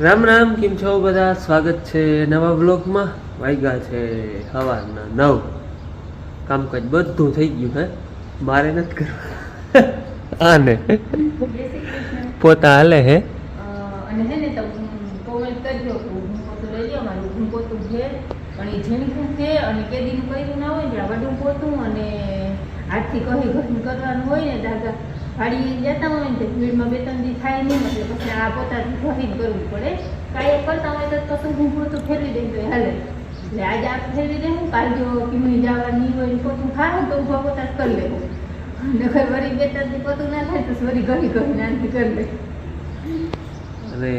રામ રામ, કેમ છો બધા? સ્વાગત છે નવા બ્લોગમાં. વાગ્યા છે સવારના 9. કામકાજ બધું થઈ ગયું હે, મારે નથી કરવા. આને પોતા હાલે હે અને હે ને તો કોમેન્ટ કરજો હું પોતું લઈ લ્યો મારું હું પોતું છે પણ એ ઝીણકું છે અને કેદીનું કર્યું ના હોય ને વડું પોતું અને હાથથી કહી કરવાનું હોય ને દાદા વાડીએ જતા હોય ને તો ભીડમાં 2-3 દી થાય નહીં એટલે પછી આ પોતાથી ઘસી કરવું પડે. કાંઈ કરતા હોય તો કશું હું પોતું ફેરવી દઈ તો હાલે. એટલે આજે આ ફેરવી દે હું કાલ જો કિમી જવાની હોય પોતું ખાય તો ઊભા પોતા જ કરી લેવું. નખર વળી 2-3 દી પોતું ના થાય તો વળી ઘણી નાનથી કરી લે. અને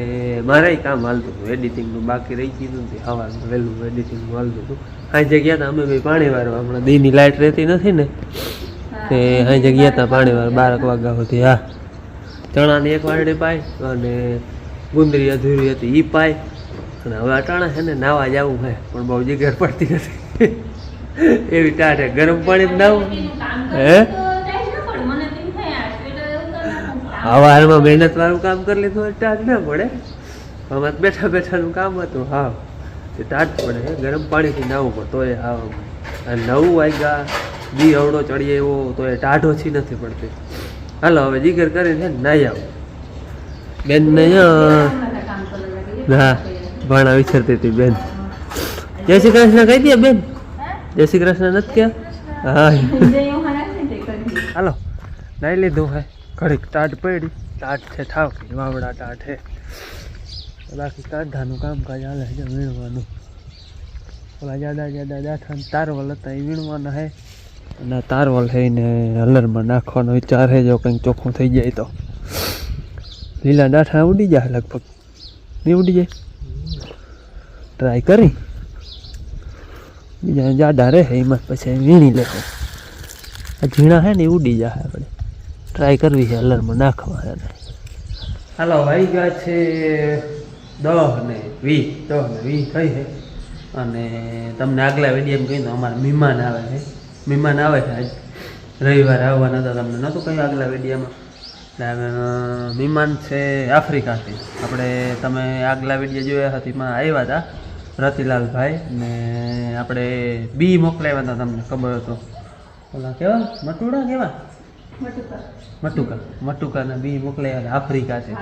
મારે કામ હાલતું હતું, એડિટિંગનું બાકી રહી ગયું હતું. સવારમાં વહેલું એડિટિંગનું હાલતું હતું. આજે ગયા હતા અમે ભાઈ પાણી વાળવા. હમણાં દીની લાઇટ રહેતી નથી ને તે આજે ગયા હતા પાણી વાળવા 12 વાગ્યા સુધી. હા, ચણાની એક વારડી પાય અને ગુંદરી અધૂરી હતી એ પાય. અને હવે અટાણા છે ને નાવા જવું છે પણ બહુ જગ્યા પડતી નથી. એવી ટાઢે ગરમ પાણી નાવું હે. હવારમાં મહેનત વાળું કામ કરી લીધું હોય ટાઢ ના પડે. આમાં બેઠા બેઠાનું કામ હતું. હા, તે ટાઢ પડે. ગરમ પાણીથી નાવું પડે તોય હા 9 વાગ્યા દી અવડો ચડીએ એવો તો એ ટાઢ ઓછી નથી પડતી. હાલો હવે જીગર કરીને નાઈ આવું. બેન ને હા ભાણા વિચારતી હતી બેન. જય શ્રી કૃષ્ણ કહી દે બેન. જય શ્રી કૃષ્ણ નથી ક્યાં? હા હાલો નાઈ લીધું હે. ઘડીક ટાઢ પડી. ટાઢ છે ઠાવ કે વાવડા ટાઢ હે. બાકી કાંધાનું કામકાજ હાલે છે વીણવાનું. ઓલા જાડા જાઠા તારવલ હતા એ વીણવાના હે. અને તારવલ થઈને હલરમાં નાખવાનો વિચાર છે. જો કંઈક ચોખ્ખું થઈ જાય તો લીલા ડાઠા ઉડી જાય લગભગ. નહીં ઉડી જાય? ટ્રાય કરી. બીજા જાડા રહે એમાં પછી વીણી લેવો. આ ઝીણા છે ને એ ઉડી જાય. આપણે ટ્રાય કરવી છે હલરમાં નાખવા. હાલો આવી ગયા છે 10 ને 20 થઈ છે. અને તમને આગલા વિડીયોમાં કહ્યું અમારા મહેમાન આવે છે. મહેમાન આવે છે આજ રવિવારે આવવાના હતા. તમને નહોતું કહ્યું આગલા વિડીયોમાં. મહેમાન છે આફ્રિકાથી. આપણે તમે આગલા વિડીયો જોયા હતા એમાં આવ્યા હતા રતિલાલભાઈ ને આપણે બી મોકલાવ્યા હતા. તમને ખબર હતો ઓલા કેવા મટુડા કેવા મટુકાના બી મોકલાવ્યા આફ્રિકાથી.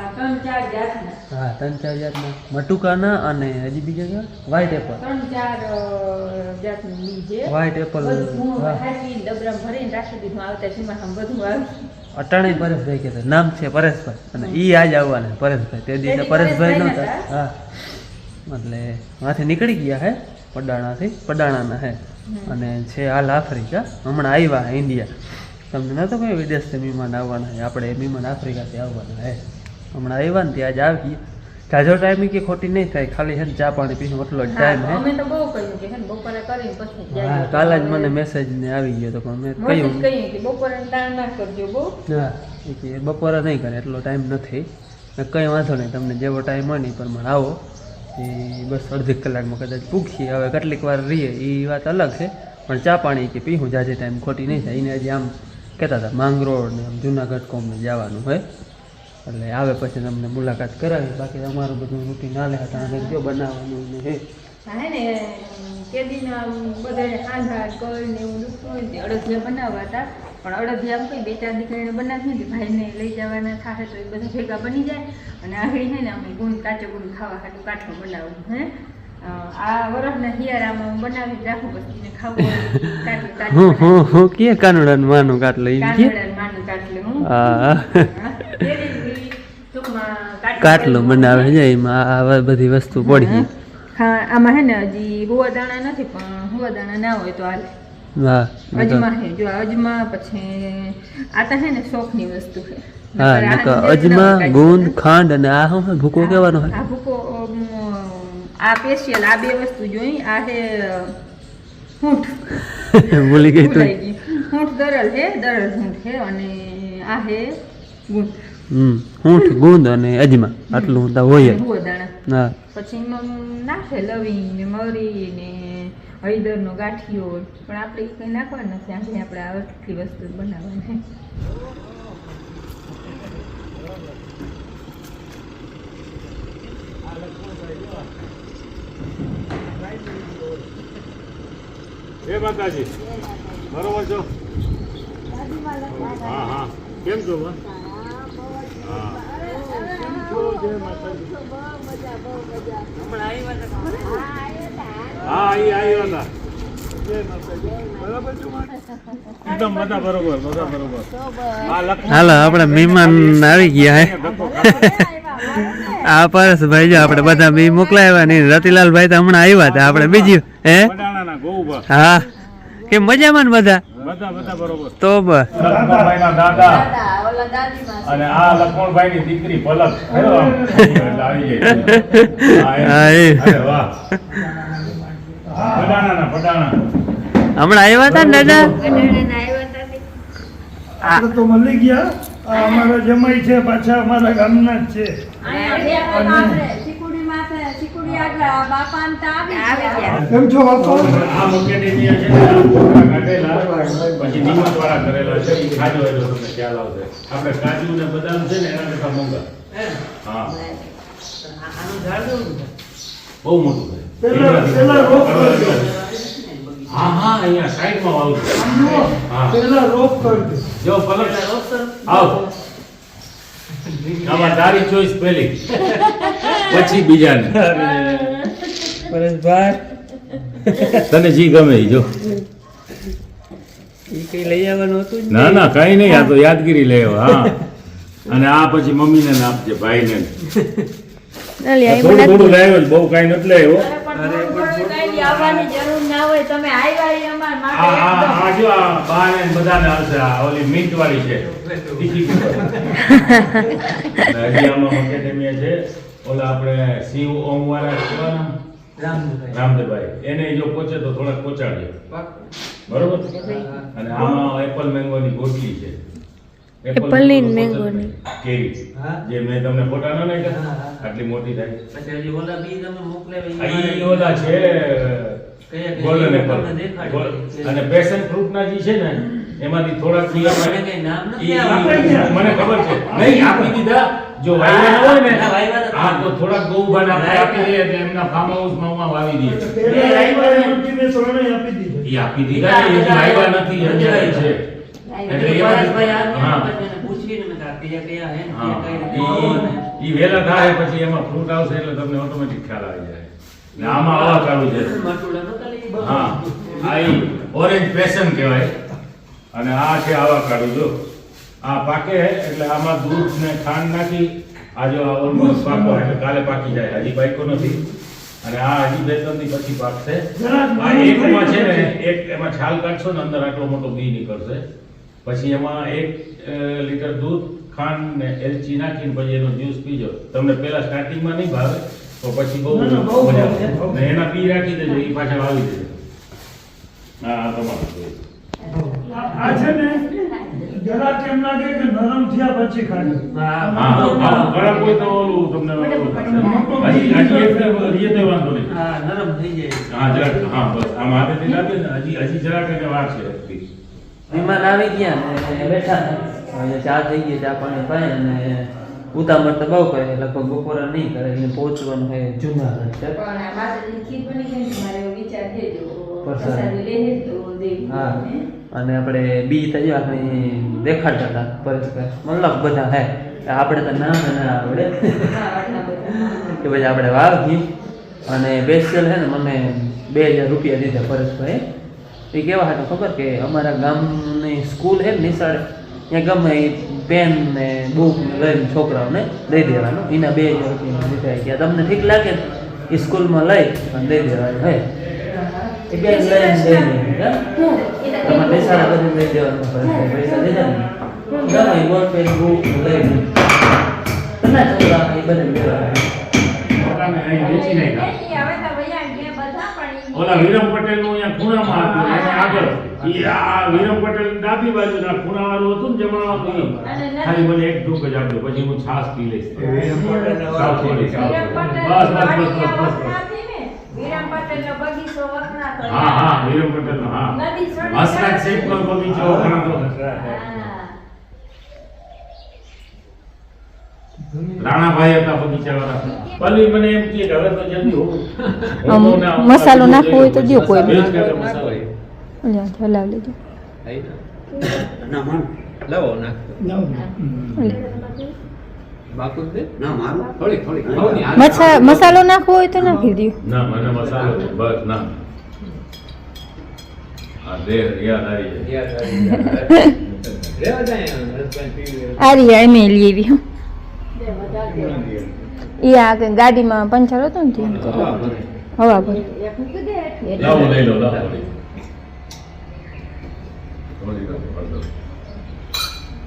હા 3-4 જાતના મટુકાના. અને હજી બીજા કેવા વ્હાઈટ એપલ. 3-4 જાતનું બી છે. વ્હાઈટ એપલ ડબરામાં ભરીને રાખી દીધું. આવતા જીમાં બધું આવે. અટાણે પરેશભાઈ કહેતા નામ છે પરેશભાઈ. અને ઈ આજ આવવાના પરેશભાઈ. તે દિવસે પરેશભાઈ નહોતા. હા એટલે માથે નીકળી ગયા હે પડાણાના હે. અને છે હાલ આફ્રિકા. હમણાં આવ્યા ઇન્ડિયા. તમને નહોતો કઈ વિદેશથી મહેમાન આવવાના છે. આપણે મહેમાન આફ્રિકાથી આવવાના હે. હમણાં આવ્યા ને ત્યાં જ આવી. જાજો ટાઈમ કે ખોટી નહીં થાય. ખાલી છે ને ચા પાણી પીવું એટલો જ ટાઈમ હે. હા કાલે જ મને મેસેજ ને આવી ગયો તો પણ મેં કહ્યું હા કે બપોરે નહીં કરે એટલો ટાઈમ નથી. કંઈ વાંધો નહીં, તમને જેવો ટાઈમ હોય ને એ પ્રમાણે આવો. એ બસ અડધી કલાકમાં કદાચ પૂછીએ. હવે કેટલીક વાર રહીએ એ વાત અલગ છે. પણ ચા પાણી કે પીવું જાજે ટાઈમ ખોટી નહીં થાય. એને હજી આમ કહેતા હતા માંગરોળ ને આમ જુનાગઢ કોમને જવાનું હોય. એટલે આવે પછી તમને મુલાકાત કરાવી. બાકી અમારું બધું રૂટીન હાલે હતા. અને જો બનાવવાનું ને હે ને કેદીના બધાને આંધા કરીને એવું દુખતું હોય ને અડદિયા બનાવવા હતા. પણ અડદિયા આમ કંઈ 2-4 દીકરીને બનાવી હતી. ભાઈને લઈ જવાના થાય તો એ બધા ભેગા બની જાય. અને આગળ છે ને અમે કાચો ગુંદ ખાવા ખાતું કાઠો બનાવું હે. આ વરસના શિયાળામાં હું બનાવી રાખું પછી ખાવું. કે કાનુડાનું માનું કાટલું કાટલું બનાવે છે. એમાં આ બધી વસ્તુ પડી. હા આમાં હે ને હજી હુવા દાણા નથી પણ હુવા દાણા ના હોય તો હાલે. હા અજમા હે. જો અજમા પછી આ તો હે ને શોખની વસ્તુ છે. હા અજમા ગુંદ ખાંડ અને આ શું ભૂકો કહેવાનો હોય. આ ભૂકો આ સ્પેશિયલ આ 2 વસ્તુ જોઈ. આ હે હૂંઠ ભૂલી ગઈ તું. હૂંઠ દરલ હૂંઠ છે. અને આ હે ગુંદ. હૂંઠ ગુંદ અને અજમા આટલું તો હોય. હા પછી એમાં નાખે લવિંગ ને મરી ને હળદરનો ગાંઠિયો. પણ આપણે એ કંઈ નાખવાનું નથી. આપણે આ આટલી વસ્તુ બનાવવાની. જય માતાજી. બરોબર છો? હા હા. કેમ છો? હા. જય માતાજી. હા આવ્યા હતા. એકદમ બધા બરોબર. હાલો આપણે મહેમાન આવી ગયા હે આ પરેશભાઈ જો આપણે બધા બી મોકલાવ્યા ને રતિલાલભાઈ તો હમણાં આવ્યા હતા આપણે બીજી હે હા કેમ મજામાં ને બધા તો બસ લક્ષ્મણભાઈના દાદા અને આ લક્ષ્મણભાઈની દીકરી પલક આવી જાય વાહ પડાણા હમણાં આવ્યા હતા ને દાદા આપણે તો મળી ગયા આ અમારા જમાઈ છે પાછા અમારા ગામના જ છે કેમ છો બાપા આ મુકેડીની છે ને ફોટા કાઢેલા પછી નિમંત્રણા કરેલા છે એ ખાજો એટલે તમને ખ્યાલ આવશે આપણે કાજુ ને બદામ છે ને એના કરતા મોંઘા હા બહુ મોટું છે પેલા રોપ કરજો હા હા અહીંયા સાઈડમાં વાવું છે હા પેલા રોપ કરજો જો પલક આવ આમાં તારી ચોઈસ પહેલી પછી બીજાને પરેશભાઈ તને જી ગમે ઈ જો ઈ કઈ લઈ આવવાનું હતું ના ના કઈ નહીં આ તો યાદગીરી લેવો હા અને આ પછી મમ્મીને ને આપજે ભાઈને થોડું થોડું લાવ્યો જ બહુ કઈ નથી લાવ્યો આવવાની જરૂર ના હોય તમે આવ્યા એ અમાર માટે આ જો આ બાને ને બધાને આવશે આ ઓલી મિન્ટ વાળી છે તીખી હજી આમાં એકેડેમી છે ઓલા આપણે શિવ ઓમ વાળા શિવાના રામદેવભાઈ એને જો પહોંચે તો થોડાક પહોંચાડજો બરોબર અને આમાં એપલ મેંગોની ગોટલી છે એપલની મેંગોની કેરી જે મેં તમને ફોટા ન નાખ્યા આટલી મોટી થાય પછી હજી ઓલા બી તમે મોકલાવી આ ઓલા છે ગોલ્ડન એપલ અને પેશન ફ્રૂટ ના જે છે ને એમાંથી થોડાક બી આપણે કઈ નામ મને ખબર છે નહીં આપી દીધા જો વાયવા હોય ને આ તો થોડાક ગૌબાન આપણે આપી દઈએ તો એમના ફાર્મ હાઉસમાં માં વાવી દઈએ પેલા આઈવાને મેં સોને આપી દીધો એ આપી દીધા ને એ વાયવા નથી હજી છે એટલે ઈ વેલા થાય પછી એમાં ફ્રૂટ આવશે એટલે તમને ઓટોમેટિક ખ્યાલ આવી જાય ને આમાં આવા ચાલુ છે હા આ ઓરેન્જ પેશન કહેવાય અને આ છે આવા કાઢું જો આ પાકે એટલે આમાં દૂધ ને ખાંડ નાખી આ જો ઓલમોસ્ટ પાકો એટલે કાલે પાકી જાય હજી પાક્યો નથી અને આ હજી 2-3 દી પછી પાકશે આ એકમાં છે ને એક એમાં છાલ કાઢશો ને અંદર આટલો મોટો બી નીકળશે પછી એમાં 1 લીટર દૂધ ખાંડ ને એલચી નાખીને પછી એનો જ્યુસ પીજો તમને પહેલા સ્ટાર્ટિંગમાં નહીં ભાવે તો પછી બહુ મજા આવે ને એના પી રાખી દેજો એ પાછા વાવી દેજો હા તમારું આ છે ને જરા કેમ લાગે કે નરમ થયા પછી ખાજો હા ઘણા કોઈ તો ઓલું તમને હજી એ તો વાંધો નહીં હા નરમ થઈ જાય હા જરાક હા બસ આમ હાથેથી લાગે ને હજી જરાક એને વાર છે મહેમાન આવી ગયા ને બેઠા હવે ચા થઈ ગઈ ચા પાણી પાય અને ઉતામળ તો બહુ કરે લગભગ બપોરે નહીં કરે એને પહોંચવાનું હોય જુનાગઢ છે પણ આ માતાજીની ખીર બની ગઈ ને મારો વિચાર છે જો પ્રસાદ. પ્રસાદ લે તો દેવી હા અને આપણે બી તો જો આપણે દેખાડતા હતા પરેશભાઈ મતલબ બધા હે આપણે તો નામ ના આવડે કે પછી આપણે વાવી અને સ્પેશિયલ છે ને મને 2000 રૂપિયા દીધા પરેશભાઈ એ કેવા હતું ખબર કે અમારા ગામની સ્કૂલ છે ને નિશાળે ત્યાં ગમે એ પેન ને બુક લઈને છોકરાઓને દઈ દેવાનું એના 2000 રૂપિયા દીધા કે તમને ઠીક લાગે ને એ સ્કૂલમાં લઈ અને દઈ દેવાનું હે એ બેન લઈને દઈ દેવાનું તમારે નિશાળે બધું દઈ દેવાનું પૈસા દીધા ને ગમે બોલ પેન બુક લઈને ઘણા છોકરા એ બધું દેવાનું વેચી નાખ્યા હવે તો ભૈયા ગયા બધા પણ ઓલા વિરમ પટેલ નું અહીંયા ખૂણામાં હતું એની આગળ ઈ આ વિરમ પટેલ ડાબી બાજુના ખૂણા વાળું હતું ને જમણવાનું ઈ ખાલી મને એક ઢોક જ આપજો પછી હું છાશ પી લઈશ સાવ થોડી સાવ વિરમ પટેલ બસ બસ બસ બસ બસ વખણાથી ને વિરમ પટેલનો બગીચો વખણાતો હા હા વિરમ પટેલ નો હા નદી છોડી હસરાજ શેખ નો બગીચો ઘણો હા રાણાભાઈ હતા બગીચાવાળા. પલ્લી મને એમ કહે કે હવે તો જલ્દી હોવું. મસાલો નાખવો હોય તો દ્યો કોઈ ભેજ કાઢે મસાલો. હલાવી લેજો લાવો નાખ મસાલો નાખવો હોય તો નાખી દો ના મને મસાલો નહીં, બસ ના. આ દેહ યાદ આવી જાય. આ રહ્યા એમ લેવી હો એ આ કે ગાડીમાં પંચર હતો ને તેમ કરો હવા ભરી લાવો લઈ લો, લાવો લઈ લો. થોડી લો,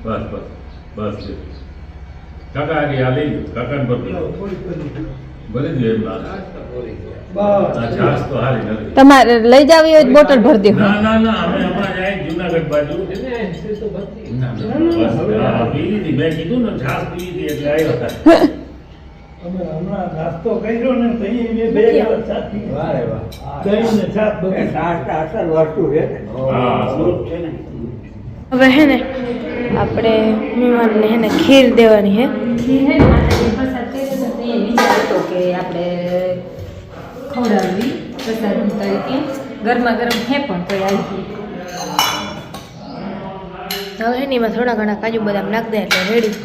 બસ બસ બસ બસ. કાકા આ લઈ લો, કાકાને ભરી લો. ભરી દો એમ લાગે. આ છાશ તો હારી નથી. તમારે લઈ જાવી હોય તો બોટલ ભરી દો ના ના ના, અમે હમણાં જાય જુનાગઢ બાજુ. બસ, આ પી લીધી. મેં કીધું ને છાશ પી લીધી એટલે આવ્યો હતા. અમે હમણાં નાસ્તો કર્યો ને તો અહીંયા બે ગ્લાસ ચા પી. દહીં ને ચા બધું. હા, હવે હે ને આપણે મહેમાનને હે ને ખીર દેવાની હે ખીર હે ને માતાજી પ્રસાદ કર્યો તો એ વિચાર હતો કે આપણે ખવડાવવી પ્રસાદ તરીકે ગરમા ગરમ હે પણ તો આવી હવે હે ને એમાં થોડા ઘણા કાજુ બદામ નાખ દે એટલે રેડી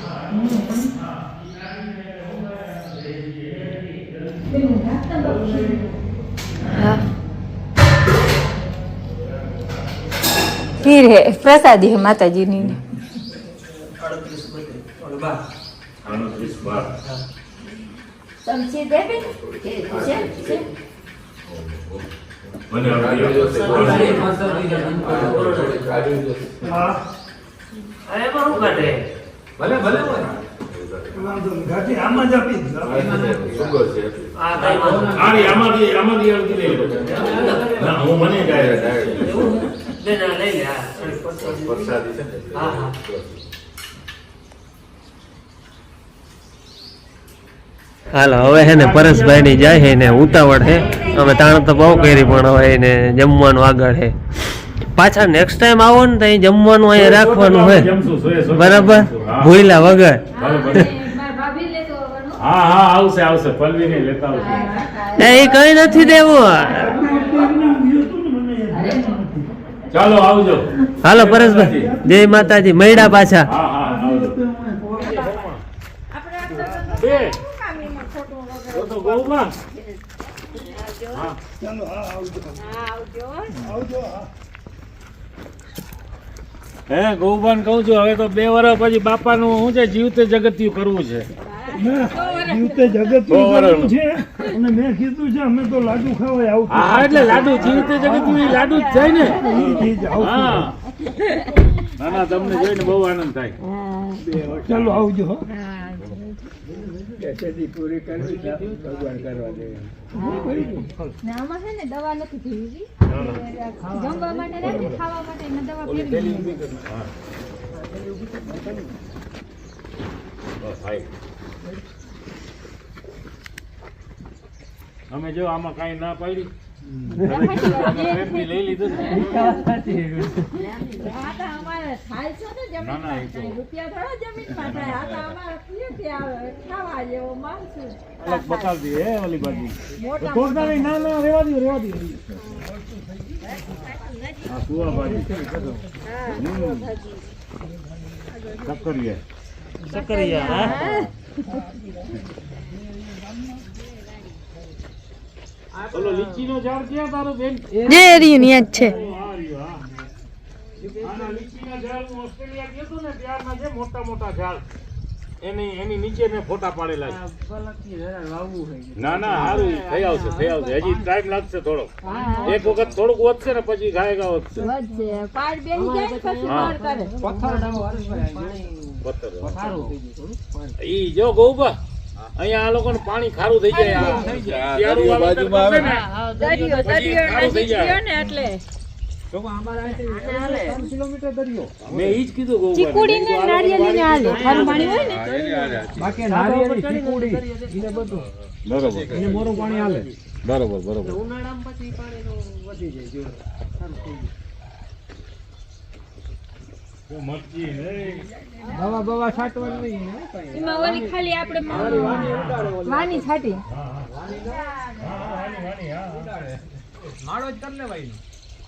હા ખીર હે પ્રસાદી હે માતાજીની આનો 30 બાર. ચમચી દેવે કે છે મને હવે વાંધો નહીં. ઘાટી આમાં જ આપી દો. આમાંથી અડધી લઈ લો. ના હું મને હાલો હવે હે ને પરેશભાઈ ની જાય છે ને ઉતાવળ છે અમે તાણ તો બહુ કરી પણ હવે એને જમવાનું આગળ છે પાછા નેક્સ્ટ ટાઈમ આવો ને તો અહીં જમવાનું અહીંયા રાખવાનું હોય બરાબર ભૂલ્યા વગર હા હા આવશે આવશે પલ્વીને લેતા આવશે. એ કઈ નથી દેવું ચાલો આવજો. હાલો પરેશભાઈ જય માતાજી મૈડા પાછા હા હા આવજો. બે તો ગૌમાં. હા. ચાલો હા આવજો. આવજો હા. હે ગૌબાન કહું છું હવે તો 2 વર્ષ પછી બાપાનું શું છે જીવતે જગતિયું કરવું છે. જીવતે જગત કરવું છે અને મેં કીધું છે અમે તો લાડુ ખાવા આવું હા એટલે લાડુ જીવતે જગતિયું લાડુ જ થાય ને. હા ના ના તમને જોઈને બહુ આનંદ થાય. ચાલો આવજો હો. આમાં છે ને દવા નથી પીવી જમવા માટે નથી ખાવા માટે એને દવા પીવી અમે જો આમાં કઈ ના પાડી લઈ લીધું ને. ના ના એ તો અલગ બતાવતી હે ઓલી બાજુ. ના ના રેવા દો હા કુવા બાજુ સક્કરિયા. ઓલો લીચીનો ઝાડ ક્યાં તારો બેન? જે રહ્યું ને જ છે આ રહ્યો, હા. આના લીચીના ઝાડ હું ઓસ્ટ્રેલિયા ગયો હતો ને ત્યારના છે મોટા મોટા ઝાડ એની નીચે મેં ફોટા પાડેલા છે. ના ના સારું થઈ આવશે હજી ટાઈમ લાગશે થોડો. એક વખત થોડુંક વધશે ને પછી ગાયગા વધશે. ઈ જો ગૌબા અહીંયા આ લોકોને પાણી ખારું થઈ જાય. ખારું થઈ જાય મેં ઈ જ કીધું ગૌબા ચીકુડી ને નારિયેળી ને હાલે ખારું પાણી હોય ને બાકી નારિયેળી ચીકુડી એને બધું બરોબર એને મોરું પાણી હાલે. બરોબર બરોબર. ઉનાળામાં પછી પાણીનો વધી જાય જો સારું થઈ જાય. મરચી નહીં દવા છાંટવાની નહીં હે કાંઈ. એમાં ઓલી ખાલી આપણે વાની છાટી માળો જ કરી લેવાય.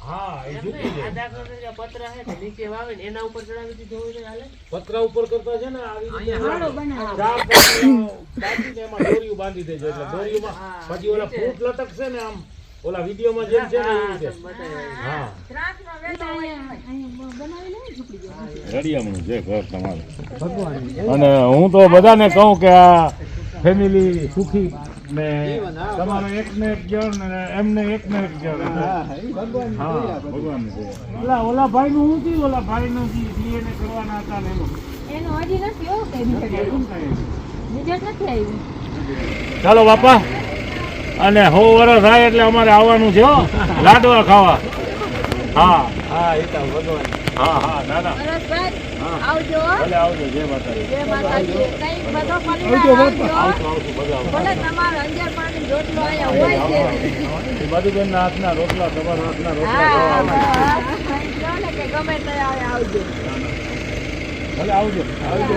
હા એ ઝૂકી જાય પતરા છે નીચે વાવે ને એના ઉપર ચડાવી દીધો હોય તો હાલે. પતરા ઉપર કરતા છે ને આવી રીતે માળો બનાવો. ચાર પતરા બાંધીને એમાં દોરીયું બાંધી દેજો એટલે દોરીયુંમાં પછી ઓલા ફૂટ લટકશે ને આમ ઓલા વિડીયોમાં જેમ છે ને એવી રીતે હા રડિયામણું છે ઘર તમારું અને હું તો બધાને કહું કે આ ફેમિલી સુખી ને તમારે એકને એક જણ ને એમને એકને એક જણ હા ભગવાન ઓલા ભાઈ નું શું થયું ઓલા ભાઈ નું એને કરવાના હતા ને એનું એનું હજી નથી હો કઈ રિઝલ્ટ નથી આવ્યું. ચાલો બાપા અને 100 વર્ષ થાય એટલે અમારે આવવાનું છે હો લાડવા ખાવા હા હા એ તો ભગવાન. હા હા ના ના હરસભાઈ હા. આવજો ભલે આવજો જય માતાજી જય માતાજી. કઈ બધો પરિવાર આવજો આવજો. આવશું આવશું બધા આવશું. ભલે તમારો અંજાર પાણી રોટલો અહીંયા હોય છે. એ મધુબેનના હાથના રોટલા તમારા હાથના રોટલા હા, ખાવા બસ. કહો ને કે ગમે તે આવે આવજો. ભલે આવજો આવજો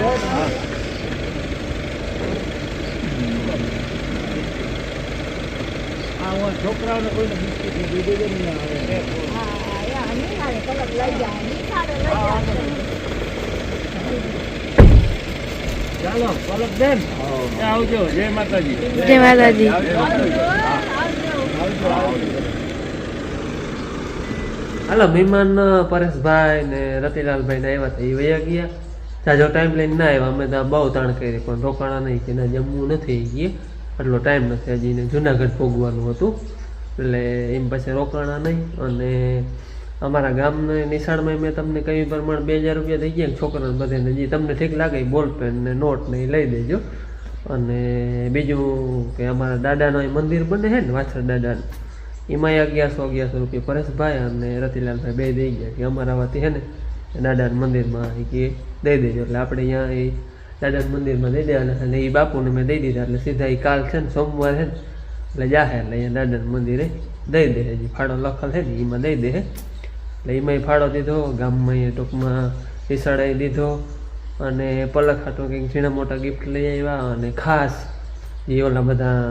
હા છોકરાઓને કોઈને બિસ્કીટ ને દૂધ જ નહીં આવે હા, અહીંયા નિહાળે કલક લઈ જાય. નિહાળે લઈ જાય. ચાલો પલક બેન આવજો જય માતાજી જય માતાજી. હાલો મહેમાન પરેશભાઈ ને રતિલાલભાઈ ને આવ્યા હતા એ વયા ગયા. જાજો ટાઈમ લઈને ના આવ્યા. અમે તો બહુ તાણ કરી પણ રોકાણા નહીં કે ના જમવું નથી ગયે એટલો ટાઈમ નથી હજી ને જુનાગઢ ભોગવાનું હતું એટલે એમ પછી રોકાણા નહીં. અને અમારા ગામની નિશાળમાં મેં તમને કહ્યું પ્રમાણે 2000 રૂપિયા થઈ ગયા છોકરાને બધાને જે તમને ઠીક લાગે એ બોલપેન ને નોટ ને એ લઈ દેજો. અને બીજું કે અમારા દાદાનો એ મંદિર બને છે ને વાછળ દાદાનું એમાં 1100 રૂપિયા પરેશભાઈ અને રતિલાલભાઈ બે દઈ ગયા કે અમારા વાથી છે ને દાદાના મંદિરમાં એ કે દઈ દેજો એટલે આપણે અહીંયા એ દાદાના મંદિરમાં દઈ દેવાના અને એ બાપુને મેં દઈ દીધા એટલે સીધા એ કાલ છે ને સોમવાર છે ને એટલે જાહે એટલે અહીંયા દાદાના મંદિરે દઈ દે હજી ફાળો લખેલ છે ને એમાં દઈ દે એટલે એમાં ફાળો દીધો ગામમાં એ ટૂંકમાં ઈસાડાઈ દીધો અને પલક હાટો કંઈક ઝીણા મોટા ગિફ્ટ લઈ આવ્યા અને ખાસ જે ઓલા બધા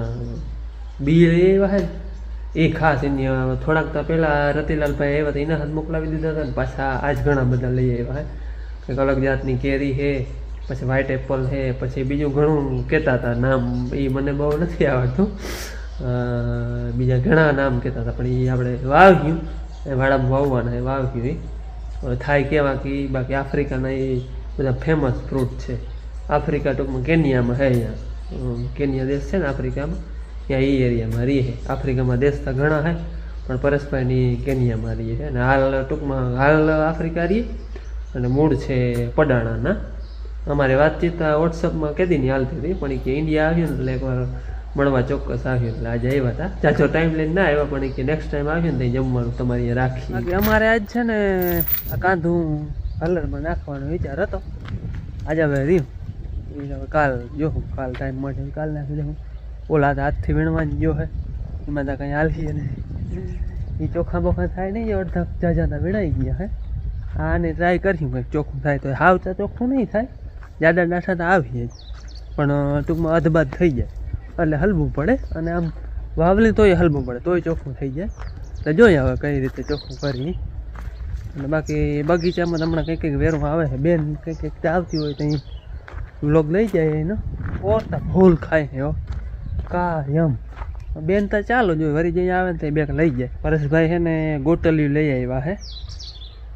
બી લઈ આવ્યા છે ને એ ખાસ એની થોડાક તો પહેલાં રતિલાલભાઈ આવ્યા હતા એના હાથ મોકલાવી દીધા હતા ને પાછા આજ ઘણા બધા લઈ આવ્યા છે કંઈક અલગ જાતની કેરી છે પછી વ્હાઈટ એપલ છે પછી બીજું ઘણું કહેતા હતા નામ એ મને બહુ નથી આવડતું બીજા ઘણા નામ કહેતા હતા પણ એ આપણે વાવ્યું એ વાડામાં વાવવાના એ વાવ્યું એ હવે થાય કેવા કે બાકી આફ્રિકાના એ બધા ફેમસ ફ્રૂટ છે. આફ્રિકા ટૂંકમાં કેનિયામાં છે અહીંયા કેનિયા દેશ છે ને આફ્રિકામાં ત્યાં એ એરિયામાં રહીએ છે. આફ્રિકામાં દેશ તો ઘણા છે પણ પરેશભાઈની કેનિયામાં રહીએ છે અને હાલ ટૂંકમાં હાલ આફ્રિકા રહીએ અને મૂળ છે પડાણાના. અમારી વાતચીત વોટ્સઅપમાં કેદીની હાલતી હતી પણ એ કે ઇન્ડિયા આવ્યું ને એટલે એકવાર મળવા ચોક્કસ આવ્યું એટલે આજે આવ્યા હતા. ચાચો ટાઈમ લઈને ના આવ્યા પણ કે નેક્સ્ટ ટાઈમ આવ્યું ને ત્યાં જમવાનું તમારી અહીંયા રાખીએ. બાકી અમારે આજ છે ને આ કાંધું કલરમાં નાખવાનો વિચાર હતો આજે હવે રહ્યું એ હવે કાલ જોઉં કાલ ટાઈમ મળે કાલ નાખી દઉં. ઓલા હાથથી વીણવાની જો હે એમાં તો કંઈ હાલીએ નહીં એ ચોખ્ખા બોખા થાય નહીં અડધા જાજા વીણાઈ ગયા હે. આને ટ્રાય કર્યું કંઈક ચોખ્ખું થાય તો હાવતા ચોખ્ખું નહીં થાય જાડા ડાઠા તો આવીએ જ પણ ટૂંકમાં અધબાદ થઈ જાય એટલે હલવું પડે અને આમ વાવલી તોય હલવું પડે તોય ચોખ્ખું થઈ જાય એટલે જોઈએ હવે કઈ રીતે ચોખ્ખું કરી. અને બાકી બગીચામાં હમણાં કંઈક કંઈક વેરું આવે છે બેન કંઈક કંઈક આવતી હોય તો અહીં વ્લોગ લઈ જાય એનો ઓરતા ફૂલ ખાય છે કાયમ બેન તો ચાલો જોઈએ વરી જઈ આવે ને તો બેક લઈ જાય. પરેશભાઈ છે ને ગોટલિયું લઈ આવ્યા છે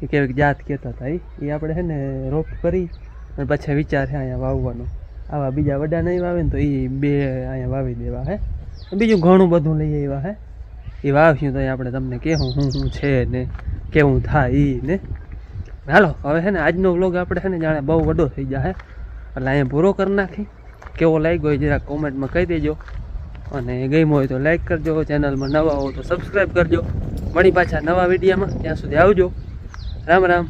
એ કેવીક જાત કહેતા હતા એ આપણે છે ને રોપ કરી અને પછી વિચાર છે અહીંયા વાવવાનો. આવા બીજા વડા નહીં વાવે ને તો એ બે અહીંયા વાવી દેવા હે. બીજું ઘણું બધું લઈ આવ્યા હે એ વાવ્યું તો આપણે તમને કહેવું શું છે ને કેવું થાય એ ને. હાલો હવે છે ને આજનો વ્લોગ આપણે છે ને જાણે બહુ વડો થઈ જાય એટલે અહીંયા પૂરો કરી નાખી. કેવો લાગ્યો હોય જરાક કોમેન્ટમાં કહી દેજો અને ગમ્યો હોય તો લાઈક કરજો. ચેનલમાં નવા હો તો સબસ્ક્રાઈબ કરજો. મળી પાછા નવા વિડીયોમાં ત્યાં સુધી આવજો. રામ રામ.